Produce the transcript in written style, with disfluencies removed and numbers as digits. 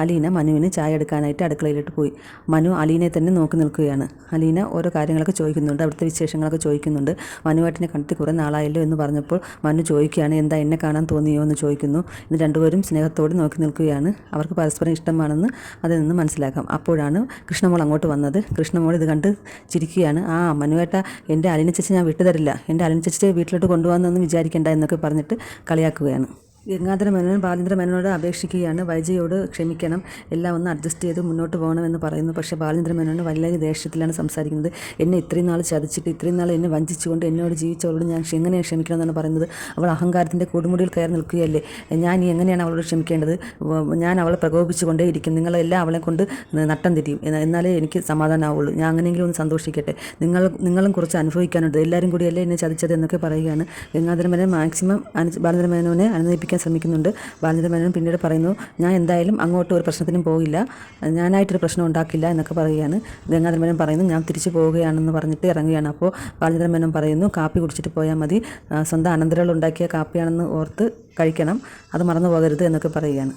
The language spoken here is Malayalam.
അലീന മനുവിന് ചായ എടുക്കാനായിട്ട് അടുക്കളയിലോട്ട് പോയി. മനു അലീനെ തന്നെ നോക്കി നിൽക്കുകയാണ്. അലീന ഓരോ കാര്യങ്ങളൊക്കെ ചോദിക്കുന്നുണ്ട്, അവിടുത്തെ വിശേഷങ്ങളൊക്കെ ചോദിക്കുന്നുണ്ട്. മനുവേട്ടനെ കണ്ടിട്ട് കുറേ നാളായല്ലോ എന്ന് പറഞ്ഞപ്പോൾ മനു ചോദിക്കുകയാണ്, എന്താ എന്നെ കാണാൻ തോന്നിയോ എന്ന് ചോദിക്കുന്നു. ഇത് രണ്ടുപേരും സ്നേഹത്തോടെ നോക്കി നിൽക്കുകയാണ്. അവർക്ക് പരസ്പരം ഇഷ്ടമാണെന്ന് അതിൽ നിന്ന് മനസ്സിലാക്കാം. അപ്പോഴാണ് കൃഷ്ണമോൾ അങ്ങോട്ട് വന്നത്. കൃഷ്ണമോൾ ഇത് കണ്ട് ചിരിക്കുകയാണ്. മനുവേട്ട, എൻ്റെ അലീന ചേച്ചി ഞാൻ വിട്ടുതരില്ല, എൻ്റെ അലീന ചേച്ചിയെ വീട്ടിലോട്ട് കൊണ്ടുപോകാമെന്നൊന്നും വിചാരിക്കേണ്ട എന്നൊക്കെ പറഞ്ഞിട്ട് കളിയാക്കുകയാണ്. ഗംഗാധര മേനോൻ ബാലേന്ദ്ര മേനോനോട് അപേക്ഷിക്കുകയാണ്, വൈജയോട് ക്ഷമിക്കണം, എല്ലാം ഒന്ന് അഡ്ജസ്റ്റ് ചെയ്ത് മുന്നോട്ട് പോകണമെന്ന് പറയുന്നു. പക്ഷേ ബാലേന്ദ്ര മേനോൻ വലിയ ദേഷ്യത്തിലാണ് സംസാരിക്കുന്നത്. എന്നെ ഇത്രയും നാൾ ചതിച്ചിട്ട്, ഇത്രയും നാൾ എന്നെ വഞ്ചിച്ചുകൊണ്ട് എന്നോട് ജീവിച്ചവളോട് ഞാൻ എങ്ങനെ ക്ഷമിക്കണമെന്നാണ് പറയുന്നത്. അവൾ അഹങ്കാരത്തിൻ്റെ കൊടുമുടിയിൽ കയറി നിൽക്കുകയല്ലേ, ഞാൻ എങ്ങനെയാണ് അവളോട് ക്ഷമിക്കേണ്ടത്? ഞാൻ അവളെ പ്രകോപിപ്പിച്ചുകൊണ്ടേയിരിക്കും. നിങ്ങളെല്ലാം അവളെ കൊണ്ട് നട്ടം തിരിയും, എന്നാലേ എനിക്ക് സമാധാനമാവുള്ളൂ. ഞാൻ അങ്ങനെയെങ്കിലും ഒന്ന് സന്തോഷിക്കട്ടെ. നിങ്ങളും കുറച്ച് അനുഭവിക്കാനുണ്ട്, എല്ലാവരും കൂടിയല്ലേ എന്നെ ചതിച്ചത് എന്നൊക്കെ പറയുകയാണ്. ഗംഗാധര മേനോൻ മാക്സിമം ബാലേന്ദ്ര മേനോനെ അനുനയിപ്പിക്കാൻ ശ്രമിക്കുന്നുണ്ട്. ബാലേന്ദ്ര മേനോൻ പിന്നീട് പറയുന്നു, ഞാൻ എന്തായാലും അങ്ങോട്ട് ഒരു പ്രശ്നത്തിനും പോകില്ല, ഞാനായിട്ടൊരു പ്രശ്നം ഉണ്ടാക്കില്ല എന്നൊക്കെ പറയുകയാണ്. ഗംഗാധര മേനോൻ പറയുന്നു, ഞാൻ തിരിച്ചു പോവുകയാണെന്ന് പറഞ്ഞിട്ട് ഇറങ്ങുകയാണ്. അപ്പോൾ ബാലേന്ദ്ര മേനോൻ പറയുന്നു, കാപ്പി കുടിച്ചിട്ട് പോയാൽ മതി, സ്വന്തം അനന്തരങ്ങൾ ഉണ്ടാക്കിയ കാപ്പിയാണെന്ന് ഓർത്ത് കഴിക്കണം, അത് മറന്നു പോകരുത് എന്നൊക്കെ പറയുകയാണ്.